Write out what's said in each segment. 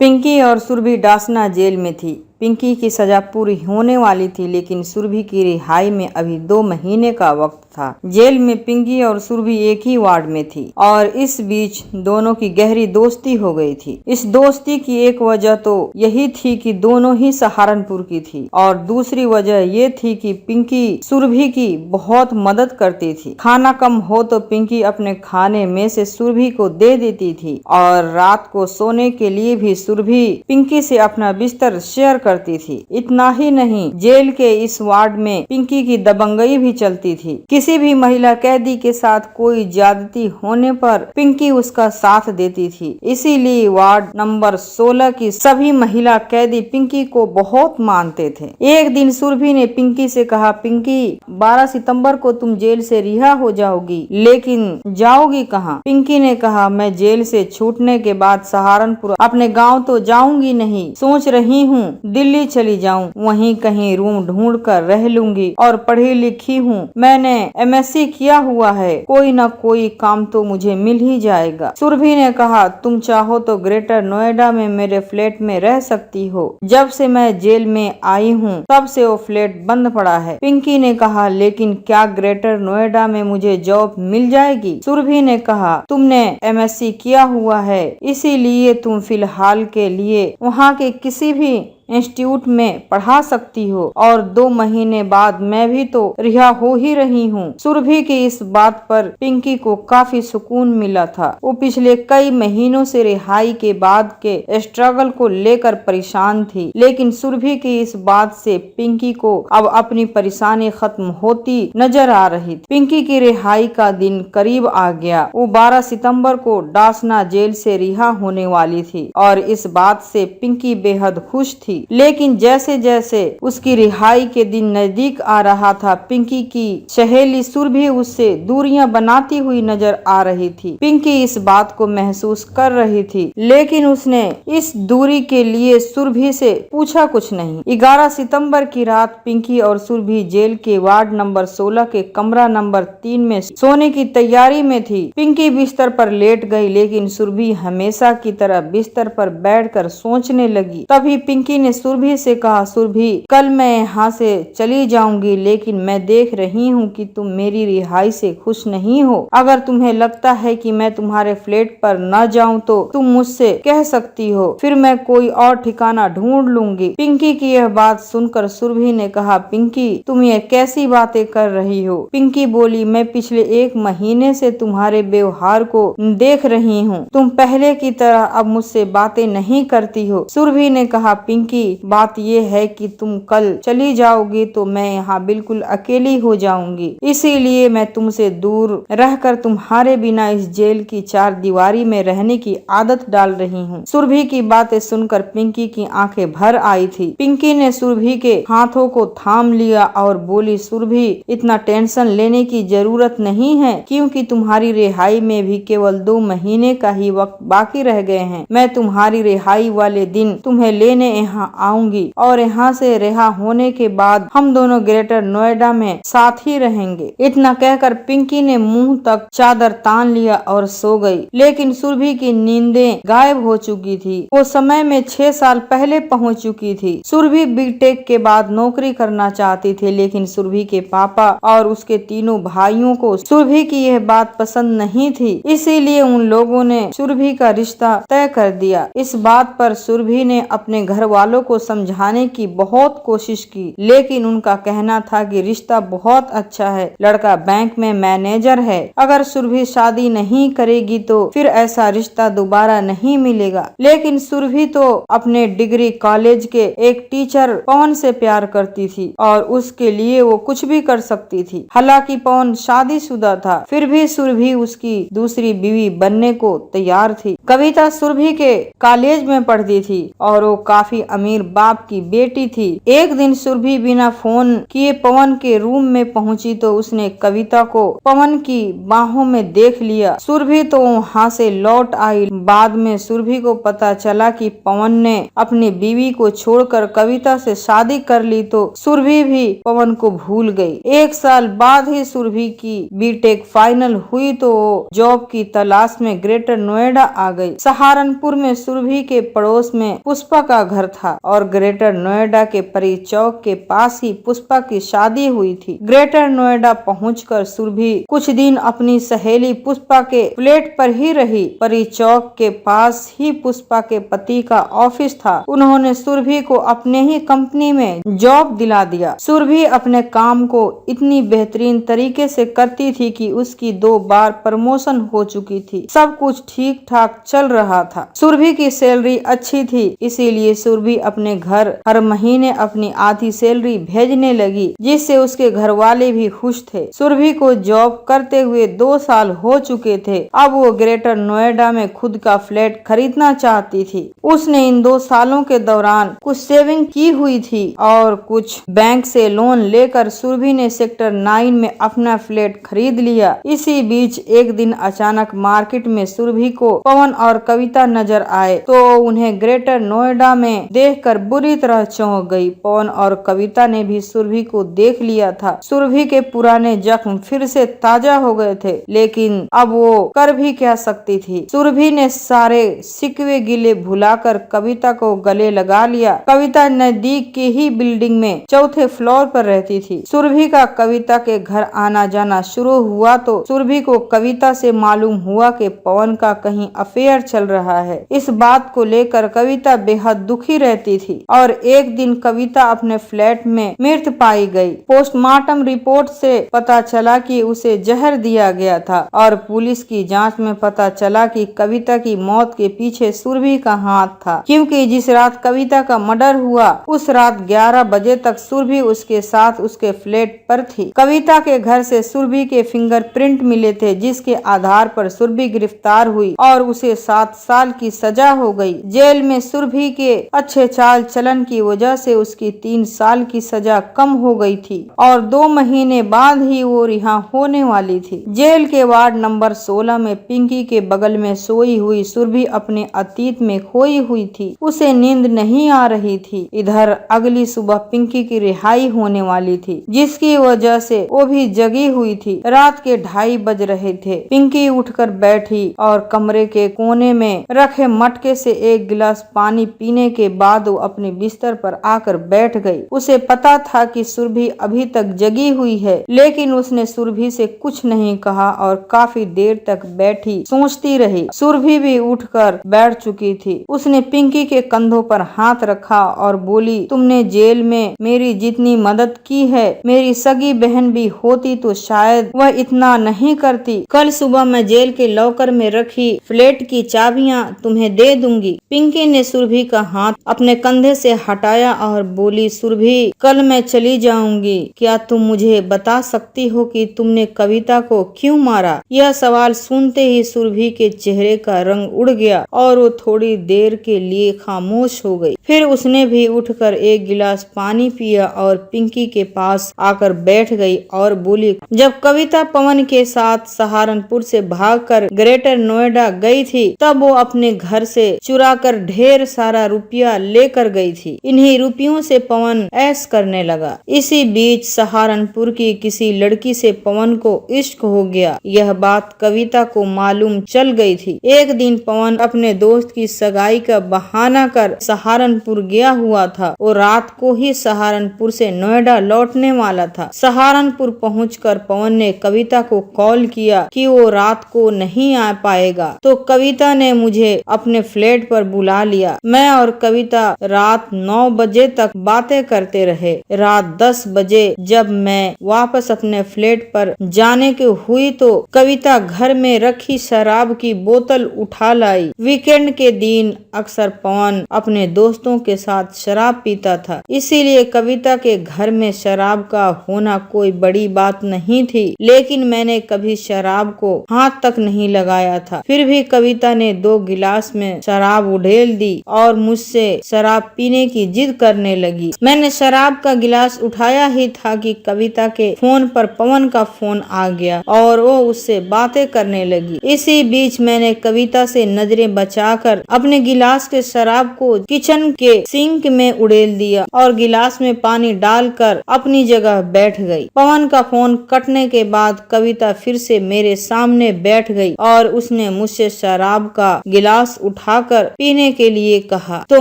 पिंकी और सुरभि डासना जेल में थी। पिंकी की सजा पूरी होने वाली थी, लेकिन सुरभि की रिहाई में अभी 2 महीने का वक्त था। जेल में पिंकी और सुरभि एक ही वार्ड में थी और इस बीच दोनों की गहरी दोस्ती हो गई थी। इस दोस्ती की एक वजह तो यही थी कि दोनों ही सहारनपुर की थी और दूसरी वजह ये थी कि पिंकी सुरभि की बहुत मदद करती थी। खाना कम हो तो पिंकी अपने खाने में से सुरभि को दे देती थी और रात को सोने के लिए भी सुरभि पिंकी से अपना बिस्तर शेयर करती थी। इतना ही नहीं, जेल के इस वार्ड में पिंकी की दबंगई भी चलती थी। किसी भी महिला कैदी के साथ कोई ज्यादती होने पर पिंकी उसका साथ देती थी। इसीलिए वार्ड नंबर 16 की सभी महिला कैदी पिंकी को बहुत मानते थे। एक दिन सुरभि ने पिंकी से कहा, पिंकी 12 सितंबर को तुम जेल से रिहा हो जाओगी, लेकिन जाओगी कहाँ? पिंकी ने कहा, मैं जेल से छूटने के बाद सहारनपुर अपने गाँव तो जाऊंगी नहीं, सोच रही हूँ दिल्ली चली जाऊं, वहीं कहीं रूम ढूंढ कर रह लूंगी और पढ़ी लिखी हूँ, मैंने MSc किया हुआ है, कोई न कोई काम तो मुझे मिल ही जाएगा। सुरभि ने कहा, तुम चाहो तो ग्रेटर नोएडा में मेरे फ्लैट में रह सकती हो। जब से मैं जेल में आई हूँ तब से वो फ्लैट बंद पड़ा है। पिंकी ने कहा, लेकिन क्या ग्रेटर नोएडा में मुझे जॉब मिल जाएगी? सुरभि ने कहा, तुमने MSc किया हुआ है, इसीलिए तुम फिलहाल के लिए वहाँ के किसी भी इंस्टीट्यूट में पढ़ा सकती हो और 2 महीने बाद मैं भी तो रिहा हो ही रही हूँ। सुरभि की इस बात पर पिंकी को काफी सुकून मिला था। वो पिछले कई महीनों से रिहाई के बाद के स्ट्रगल को लेकर परेशान थी, लेकिन सुरभि की इस बात से पिंकी को अब अपनी परेशानी खत्म होती नजर आ रही थी। पिंकी की रिहाई का दिन करीब आ गया। वो 12 सितंबर को डासना जेल से रिहा होने वाली थी और इस बात से पिंकी बेहद खुश थी। लेकिन जैसे जैसे उसकी रिहाई के दिन नजदीक आ रहा था, पिंकी की सहेली सुरभि उससे दूरियां बनाती हुई नजर आ रही थी। पिंकी इस बात को महसूस कर रही थी, लेकिन उसने इस दूरी के लिए सुरभि से पूछा कुछ नहीं। 11 सितंबर की रात पिंकी और सुरभि जेल के वार्ड नंबर 16 के कमरा नंबर 3 में सोने की तैयारी में थी। पिंकी बिस्तर पर लेट गई, लेकिन सुरभि हमेशा की तरह बिस्तर पर बैठकर सोचने लगी। तभी पिंकी ने सुरभि से कहा, सुरभि, कल मैं यहाँ से चली जाऊंगी, लेकिन मैं देख रही हूँ कि तुम मेरी रिहाई से खुश नहीं हो। अगर तुम्हें लगता है कि मैं तुम्हारे फ्लैट पर न जाऊं तो तुम मुझसे कह सकती हो, फिर मैं कोई और ठिकाना ढूंढ लूंगी। पिंकी की यह बात सुनकर सुरभि ने कहा, पिंकी, तुम ये कैसी बातें कर रही हो? पिंकी बोली, मैं पिछले 1 महीने से तुम्हारे व्यवहार को देख रही हूँ। तुम पहले की तरह अब मुझसे बातें नहीं करती हो। सुरभि ने कहा, पिंकी, बात ये है कि तुम कल चली जाओगी तो मैं यहाँ बिल्कुल अकेली हो जाऊंगी, इसीलिए मैं तुमसे दूर रहकर तुम्हारे बिना इस जेल की 4 दीवारी में रहने की आदत डाल रही हूँ। सुरभि की बातें सुनकर पिंकी की आंखें भर आई थी। पिंकी ने सुरभि के हाथों को थाम लिया और बोली, सुरभि, इतना टेंशन लेने की जरूरत नहीं है, क्योंकि तुम्हारी रिहाई में भी केवल 2 महीने का ही वक्त बाकी रह गए हैं। मैं तुम्हारी रिहाई वाले दिन तुम्हें लेने यहाँ आऊंगी और यहाँ से रिहा होने के बाद हम दोनों ग्रेटर नोएडा में साथ ही रहेंगे। इतना कहकर पिंकी ने मुंह तक चादर तान लिया और सो गई। लेकिन सुरभि की नींदें गायब हो चुकी थी। वो समय में 6 साल पहले पहुंच चुकी थी। सुरभि बीटेक के बाद नौकरी करना चाहती थी, लेकिन सुरभि के पापा और उसके तीनों भाइयों को सुरभि की यह बात पसंद नहीं थी, इसीलिए उन लोगों ने सुरभि का रिश्ता तय कर दिया। इस बात पर सुरभि ने अपने घर वालों को समझाने की बहुत कोशिश की, लेकिन उनका कहना था कि रिश्ता बहुत अच्छा है, लड़का बैंक में मैनेजर है, अगर सुरभि शादी नहीं करेगी तो फिर ऐसा रिश्ता दोबारा नहीं मिलेगा। लेकिन सुरभि तो अपने डिग्री कॉलेज के एक टीचर पवन से प्यार करती थी और उसके लिए वो कुछ भी कर सकती थी। हालांकि पवन शादीशुदा था, फिर भी सुरभि उसकी दूसरी बीवी बनने को तैयार थी। कविता सुरभि के कॉलेज में पढ़ती थी और वो काफी अमीर बाप की बेटी थी। एक दिन सुरभि बिना फोन किए पवन के रूम में पहुंची तो उसने कविता को पवन की बाहों में देख लिया। सुरभि तो वहाँ से लौट आई। बाद में सुरभि को पता चला कि पवन ने अपनी बीवी को छोड़कर कविता से शादी कर ली तो सुरभि भी पवन को भूल गई। एक साल बाद ही सुरभि की बीटेक फाइनल हुई तो वो जॉब की तलाश में ग्रेटर नोएडा आ गई। सहारनपुर में सुरभि के पड़ोस में पुष्पा का घर था और ग्रेटर नोएडा के परी चौक के पास ही पुष्पा की शादी हुई थी। ग्रेटर नोएडा पहुंचकर सुरभि कुछ दिन अपनी सहेली पुष्पा के फ्लैट पर ही रही। परी चौक के पास ही पुष्पा के पति का ऑफिस था। उन्होंने सुरभि को अपने ही कंपनी में जॉब दिला दिया। सुरभि अपने काम को इतनी बेहतरीन तरीके से करती थी कि उसकी 2 बार प्रमोशन हो चुकी थी। सब कुछ ठीक ठाक चल रहा था। सुरभि की सैलरी अच्छी थी, इसीलिए सुरभि अपने घर हर महीने अपनी आधी सैलरी भेजने लगी, जिससे उसके घर वाले भी खुश थे। सुरभि को जॉब करते हुए 2 साल हो चुके थे। अब वो ग्रेटर नोएडा में खुद का फ्लैट खरीदना चाहती थी। उसने इन 2 सालों के दौरान कुछ सेविंग की हुई थी और कुछ बैंक से लोन लेकर सुरभि ने सेक्टर 9 में अपना फ्लैट खरीद लिया। इसी बीच एक दिन अचानक मार्केट में सुरभि को पवन और कविता नजर आए तो उन्हें ग्रेटर नोएडा में देखकर बुरी तरह चौंक गई। पवन और कविता ने भी सुरभि को देख लिया था। सुरभि के पुराने जख्म फिर से ताजा हो गए थे, लेकिन अब वो कर भी क्या सकती थी। सुरभि ने सारे शिकवे गिले भुलाकर कविता को गले लगा लिया। कविता नजदीक की ही बिल्डिंग में 4थे फ्लोर पर रहती थी। सुरभि का कविता के घर आना जाना शुरू हुआ तो सुरभि को कविता से मालूम हुआ कि पवन का कहीं अफेयर चल रहा है। इस बात को लेकर कविता बेहद दुखी रहती थी और एक दिन कविता अपने फ्लैट में मृत पाई गई। पोस्टमार्टम रिपोर्ट से पता चला कि उसे जहर दिया गया था और पुलिस की जांच में पता चला कि कविता की मौत के पीछे सुरभि का हाथ था, क्योंकि जिस रात कविता का मर्डर हुआ उस रात 11 बजे तक सुरभि उसके साथ उसके फ्लैट पर थी। कविता के घर से सुरभि के फिंगरप्रिंट मिले थे, जिसके आधार पर सुरभि गिरफ्तार हुई और उसे 7 साल की सजा हो गई। जेल में सुरभि के अच्छे चाल चलन की वजह से उसकी 3 साल की सजा कम हो गई थी और 2 महीने बाद ही वो रिहा होने वाली थी। जेल के वार्ड नंबर 16 में पिंकी के बगल में सोई हुई सुरभि अपने अतीत में खोई हुई थी। उसे नींद नहीं आ रही थी। इधर अगली सुबह पिंकी की रिहाई होने वाली थी, जिसकी वजह से वो भी जगी हुई थी। रात के 2:30 बज रहे थे। पिंकी उठकर बैठी और कमरे के कोने में रखे मटके से एक गिलास पानी पीने के बाद वो अपने बिस्तर पर आकर बैठ गई। उसे पता था कि सुरभि अभी तक जगी हुई है, लेकिन उसने सुरभि से कुछ नहीं कहा और काफी देर तक बैठी सोचती रही। सुरभि भी उठकर बैठ चुकी थी। उसने पिंकी के कंधों पर हाथ रखा और बोली, तुमने जेल में मेरी जितनी मदद की है, मेरी सगी बहन भी होती तो शायद वह इतना नहीं करती। कल सुबह मैं जेल के लॉकर में रखी फ्लैट की चाबियां तुम्हें दे दूंगी। पिंकी ने सुरभि का हाथ अपने कंधे से हटाया और बोली, सुरभि, कल मैं चली जाऊंगी। क्या तुम मुझे बता सकती हो कि तुमने कविता को क्यों मारा? यह सवाल सुनते ही सुरभि के चेहरे का रंग उड़ गया और वो थोड़ी देर के लिए खामोश हो गई। फिर उसने भी उठकर एक गिलास पानी पिया और पिंकी के पास आकर बैठ गई और बोली, जब कविता पवन के साथ सहारनपुर से भागकर ग्रेटर नोएडा गई थी तब वो अपने घर से चुराकर ढेर सारा रुपया लेकर गई थी। इन्हीं रुपयों से पवन ऐश करने लगा। इसी बीच सहारनपुर की किसी लड़की से पवन को इश्क हो गया। यह बात कविता को मालूम चल गई थी। एक दिन पवन अपने दोस्त की सगाई का बहाना कर सहारनपुर गया हुआ था। वो रात को ही सहारनपुर से नोएडा लौटने वाला था। सहारनपुर पहुंचकर पवन ने कविता को कॉल किया कि वो रात को नहीं आ पाएगा, तो कविता ने मुझे अपने फ्लैट पर बुला लिया। मैं और कविता रात 9 बजे तक बातें करते रहे। रात 10 बजे जब मैं वापस अपने फ्लैट पर जाने की हुई तो कविता घर में रखी शराब की बोतल उठा लाई। वीकेंड के दिन अक्सर पवन अपने दोस्तों दोस्तों के साथ शराब पीता था, इसीलिए कविता के घर में शराब का होना कोई बड़ी बात नहीं थी। लेकिन मैंने कभी शराब को हाथ तक नहीं लगाया था। फिर भी कविता ने 2 गिलास में शराब उड़ेल दी और मुझसे शराब पीने की जिद करने लगी। मैंने शराब का गिलास उठाया ही था कि कविता के फोन पर पवन का फोन आ गया और वो उससे बातें करने लगी। इसी बीच मैंने कविता से नजरें बचाकर अपने गिलास के शराब को किचन के सिंक में उड़ेल दिया और गिलास में पानी डालकर अपनी जगह बैठ गई। पवन का फोन कटने के बाद कविता फिर से मेरे सामने बैठ गई और उसने मुझसे शराब का गिलास उठाकर पीने के लिए कहा, तो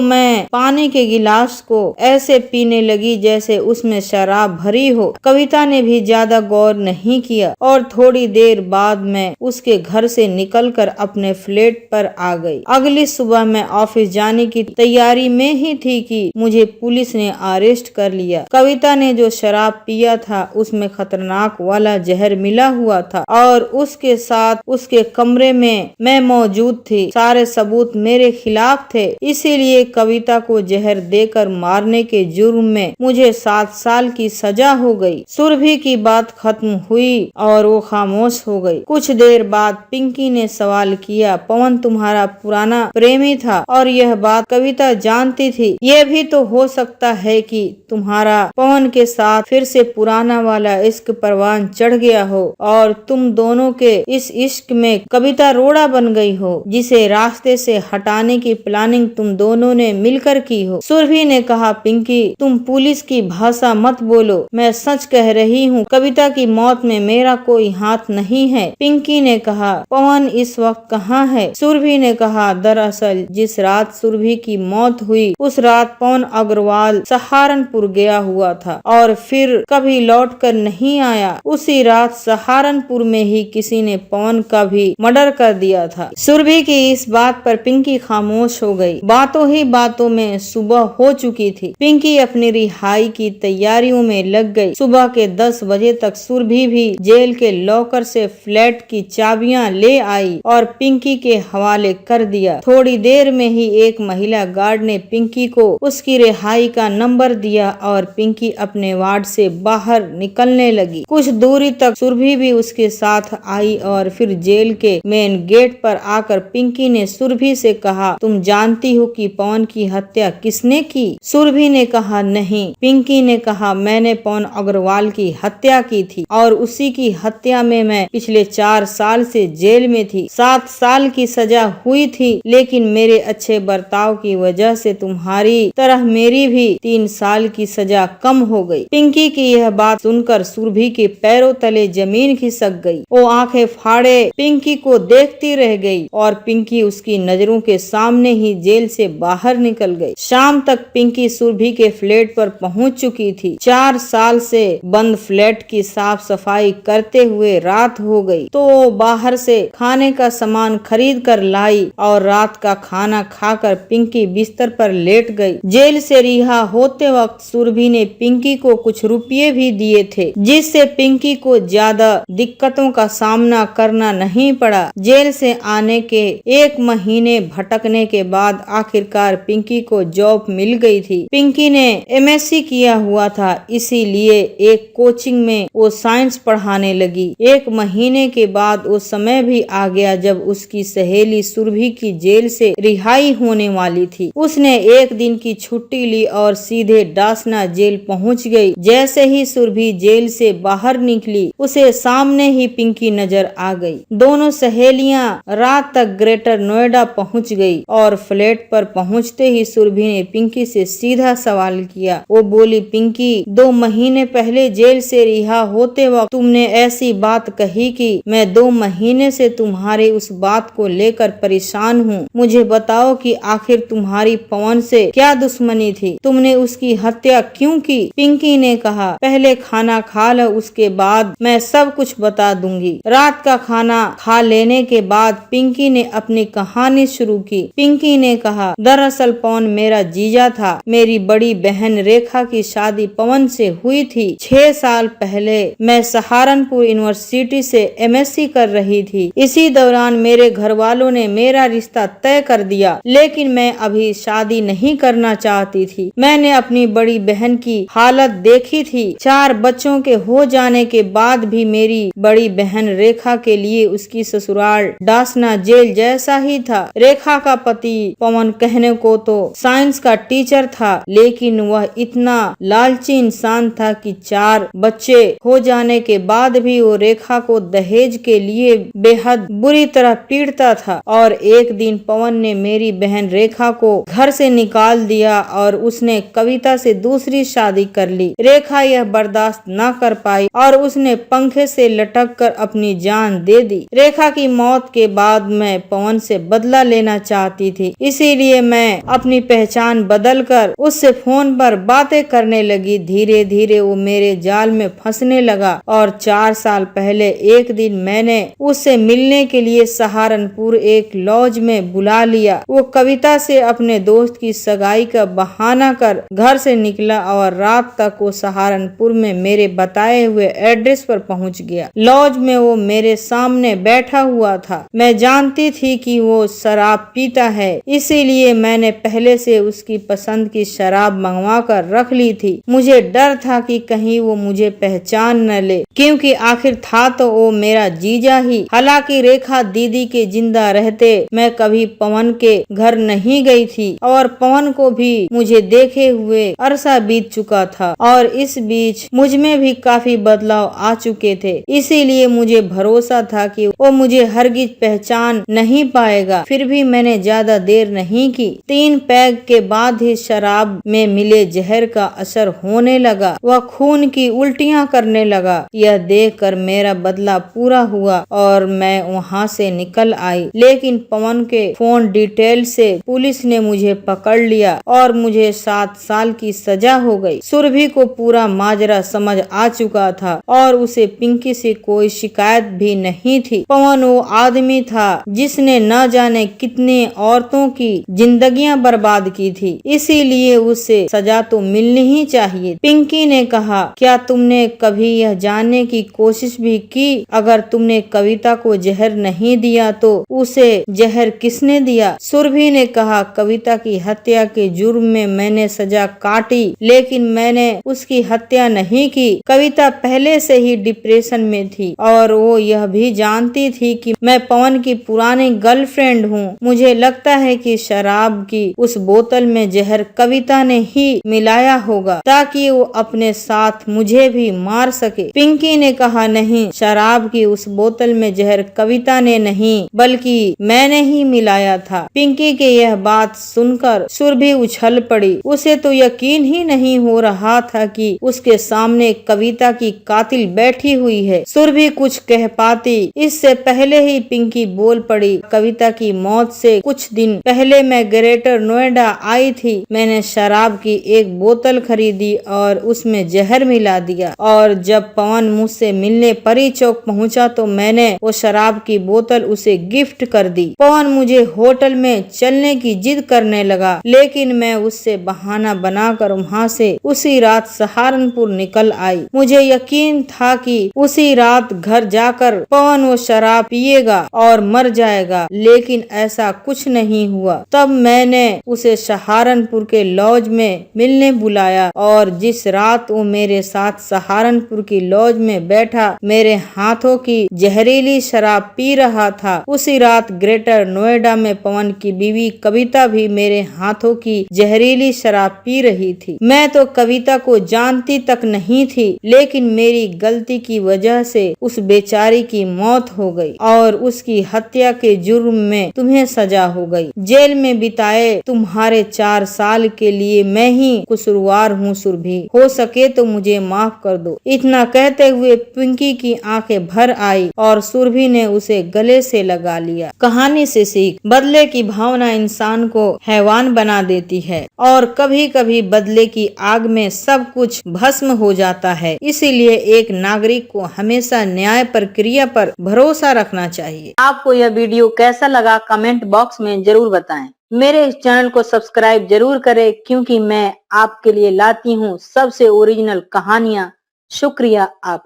मैं पानी के गिलास को ऐसे पीने लगी जैसे उसमें शराब भरी हो। कविता ने भी ज्यादा गौर नहीं किया और थोड़ी देर बाद मैं उसके घर से निकलकर अपने फ्लैट पर आ गई। अगली सुबह मैं ऑफिस जाने की तैयारी में ही थी कि मुझे पुलिस ने अरेस्ट कर लिया। कविता ने जो शराब पिया था उसमें खतरनाक वाला जहर मिला हुआ था और उसके साथ उसके कमरे में मैं मौजूद थी। सारे सबूत मेरे खिलाफ थे, इसीलिए कविता को जहर देकर मारने के जुर्म में मुझे 7 साल की सजा हो गई। सुरभि की बात खत्म हुई और वो खामोश हो गई। कुछ देर बाद पिंकी ने सवाल किया, पवन तुम्हारा पुराना प्रेमी था और यह बात कविता जानती थी। ये भी तो हो सकता है कि तुम्हारा पवन के साथ फिर से पुराना वाला इश्क परवान चढ़ गया हो और तुम दोनों के इस इश्क में कविता रोड़ा बन गई हो, जिसे रास्ते से हटाने की प्लानिंग तुम दोनों ने मिलकर की हो। सुरभि ने कहा, पिंकी तुम पुलिस की भाषा मत बोलो, मैं सच कह रही हूँ, कविता की मौत में मेरा कोई हाथ नहीं है। पिंकी ने कहा, पवन इस वक्त कहाँ है? सुरभि ने कहा, दरअसल जिस रात सुरभि की मौत हुई उस रात पवन अग्रवाल सहारनपुर गया हुआ था और फिर कभी लौट कर नहीं आया। उसी रात सहारनपुर में ही किसी ने पवन का भी मर्डर कर दिया था। सुरभि की इस बात पर पिंकी खामोश हो गई। बातों ही बातों में सुबह हो चुकी थी। पिंकी अपनी रिहाई की तैयारियों में लग गई। सुबह के 10 बजे तक सुरभि भी जेल के लॉकर से फ्लैट की चाबियां ले आई और पिंकी के हवाले कर दिया। थोड़ी देर में ही एक महिला गार्ड ने पिंकी को उसकी रिहाई का नंबर दिया और पिंकी अपने वार्ड से बाहर निकलने लगी। कुछ दूरी तक सुरभि भी उसके साथ आई और फिर जेल के मेन गेट पर आकर पिंकी ने सुरभि से कहा, तुम जानती हो कि पवन की हत्या किसने की? सुरभि ने कहा, नहीं। पिंकी ने कहा, मैंने पवन अग्रवाल की हत्या की थी और उसी की हत्या में मैं पिछले 4 साल से जेल में थी। 7 साल की सजा हुई थी, लेकिन मेरे अच्छे बर्ताव की वजह से तुम्हारी तरह मेरी भी 3 साल की सजा कम हो गई। पिंकी की यह बात सुनकर सुरभि के पैरों तले जमीन खिसक गई। वो आंखें फाड़े पिंकी को देखती रह गई और पिंकी उसकी नजरों के सामने ही जेल से बाहर निकल गई। शाम तक पिंकी सुरभि के फ्लैट पर पहुंच चुकी थी। 4 साल से बंद फ्लैट की साफ सफाई करते हुए रात हो गई तो वो बाहर से खाने का सामान खरीद कर लाई और रात का खाना खाकर पिंकी बिस्तर पर लेट गई। जेल से रिहा होते वक्त सुरभि ने पिंकी को कुछ रुपये भी दिए थे, जिससे पिंकी को ज्यादा दिक्कतों का सामना करना नहीं पड़ा। जेल से आने के 1 महीने भटकने के बाद आखिरकार पिंकी को जॉब मिल गई थी। पिंकी ने MSc किया हुआ था, इसीलिए एक कोचिंग में वो साइंस पढ़ाने लगी। 1 महीने के बाद वो समय भी आ गया जब उसकी सहेली सुरभि की जेल से रिहाई होने वाली थी। उसने 1 दिन की छुट्टी ली और सीधे डासना जेल पहुंच गई। जैसे ही सुरभि जेल से बाहर निकली उसे सामने ही पिंकी नजर आ गई। दोनों सहेलियां रात तक ग्रेटर नोएडा पहुंच गई और फ्लैट पर पहुंचते ही सुरभि ने पिंकी से सीधा सवाल किया। वो बोली, पिंकी 2 महीने पहले जेल से रिहा होते वक्त तुमने ऐसी बात कही कि मैं 2 महीने से तुम्हारी उस बात को लेकर परेशान हूँ। मुझे बताओ कि आखिर तुम्हारी पवन से क्या दुश्मनी थी? तुमने उसकी हत्या क्यों की? पिंकी ने कहा, पहले खाना खा लो, उसके बाद मैं सब कुछ बता दूंगी। रात का खाना खा लेने के बाद पिंकी ने अपनी कहानी शुरू की। पिंकी ने कहा, दरअसल पवन मेरा जीजा था। मेरी बड़ी बहन रेखा की शादी पवन से हुई थी। 6 साल पहले मैं सहारनपुर यूनिवर्सिटी से MSc कर रही थी। इसी दौरान मेरे घर वालों ने मेरा रिश्ता तय कर दिया, लेकिन मैं अभी शादी शादी नहीं करना चाहती थी। मैंने अपनी बड़ी बहन की हालत देखी थी। 4 बच्चों के हो जाने के बाद भी मेरी बड़ी बहन रेखा के लिए उसकी ससुराल डासना जेल जैसा ही था। रेखा का पति पवन कहने को तो साइंस का टीचर था, लेकिन वह इतना लालची इंसान था कि 4 बच्चे हो जाने के बाद भी वो रेखा को दहेज के लिए बेहद बुरी तरह पीटता था। और एक दिन पवन ने मेरी बहन रेखा को घर से निकाल दिया और उसने कविता से दूसरी शादी कर ली। रेखा यह बर्दाश्त न कर पाई और उसने पंखे से लटक कर अपनी जान दे दी। रेखा की मौत के बाद मैं पवन से बदला लेना चाहती थी, इसीलिए मैं अपनी पहचान बदलकर उससे फोन पर बातें करने लगी। धीरे धीरे वो मेरे जाल में फंसने लगा और 4 साल पहले एक दिन मैंने उससे मिलने के लिए सहारनपुर एक लॉज में बुला लिया। वो कविता से अपने दोस्त की सगाई का बहाना कर घर से निकला और रात तक वो सहारनपुर में मेरे बताए हुए एड्रेस पर पहुंच गया। लॉज में वो मेरे सामने बैठा हुआ था। मैं जानती थी कि वो शराब पीता है, इसीलिए मैंने पहले से उसकी पसंद की शराब मंगवा कर रख ली थी। मुझे डर था कि कहीं वो मुझे पहचान न ले, क्योंकि आखिर था तो वो मेरा जीजा ही। हालांकि रेखा दीदी के जिंदा रहते मैं कभी पवन के घर नहीं गई थी और पवन को भी मुझे देखे हुए अरसा बीत चुका था और इस बीच मुझ में भी काफी बदलाव आ चुके थे। इसीलिए मुझे भरोसा था कि वो मुझे हरगिज पहचान नहीं पाएगा। फिर भी मैंने ज्यादा देर नहीं की। 3 पैग के बाद ही शराब में मिले जहर का असर होने लगा। वह खून की उल्टियां करने लगा। यह देखकर मेरा बदला पूरा हुआ और मैं वहां से निकल आई, लेकिन पवन के फोन डिटेल से पुलिस ने मुझे पकड़ लिया और मुझे 7 साल की सजा हो गई। सुरभि को पूरा माजरा समझ आ चुका था और उसे पिंकी से कोई शिकायत भी नहीं थी। पवन वो आदमी था जिसने न जाने कितने औरतों की जिंदगियां बर्बाद की थी, इसीलिए उसे सजा तो मिलनी ही चाहिए। पिंकी ने कहा, क्या तुमने कभी यह जानने की कोशिश भी की अगर तुमने कविता को जहर नहीं दिया तो उसे जहर किसने दिया? सुरभि ने कहा, कविता की हत्या के जुर्म में मैंने सजा काटी, लेकिन मैंने उसकी हत्या नहीं की। कविता पहले से ही डिप्रेशन में थी और वो यह भी जानती थी कि मैं पवन की पुरानी गर्लफ्रेंड हूँ। मुझे लगता है कि शराब की उस बोतल में जहर कविता ने ही मिलाया होगा ताकि वो अपने साथ मुझे भी मार सके। पिंकी ने कहा, नहीं, शराब की उस बोतल में जहर कविता ने नहीं बल्कि मैंने ही मिलाया था। पिंकी के यह बात सुनकर सुरभि उछल पड़ी। उसे तो यकीन ही नहीं हो रहा था कि उसके सामने कविता की कातिल बैठी हुई है। सुरभि कुछ कह पाती इससे पहले ही पिंकी बोल पड़ी, कविता की मौत से कुछ दिन पहले मैं ग्रेटर नोएडा आई थी। मैंने शराब की एक बोतल खरीदी और उसमें जहर मिला दिया और जब पवन मुझसे मिलने परी चौक पहुंचा तो मैंने वो शराब की बोतल उसे गिफ्ट कर दी। पवन मुझे होटल में चलने की जिद करने लगा, लेकिन मैं उससे बहाना बनाकर वहाँ से उसी रात सहारनपुर निकल आई। मुझे यकीन था कि उसी रात घर जाकर पवन वो शराब पिएगा और मर जाएगा, लेकिन ऐसा कुछ नहीं हुआ। तब मैंने उसे सहारनपुर के लॉज में मिलने बुलाया और जिस रात वो मेरे साथ सहारनपुर की लॉज में बैठा मेरे हाथों की जहरीली शराब पी रहा था, उसी रात ग्रेटर नोएडा में पवन की बीवी कविता भी मेरे हाथों की जहरीली शराब पी रही थी। मैं तो कविता को जानती तक नहीं थी, लेकिन मेरी गलती की वजह से उस बेचारी की मौत हो गई और उसकी हत्या के जुर्म में तुम्हें सजा हो गई। जेल में बिताए तुम्हारे 4 साल के लिए मैं ही कसूरवार हूँ सुरभि, हो सके तो मुझे माफ कर दो। इतना कहते हुए पिंकी की आंखें भर आई और सुरभि ने उसे गले से लगा लिया। कहानी से सीख, बदले की भावना इंसान को हैवान बना देती है और कभी कभी बदले की आग में सब कुछ भस्म हो जाता है। इसीलिए एक नागरिक को हमेशा न्याय प्रक्रिया पर भरोसा रखना चाहिए। आपको यह वीडियो कैसा लगा कमेंट बॉक्स में जरूर बताएं। मेरे इस चैनल को सब्सक्राइब जरूर करें, क्योंकि मैं आपके लिए लाती हूँ सबसे ओरिजिनल कहानियाँ। शुक्रिया आप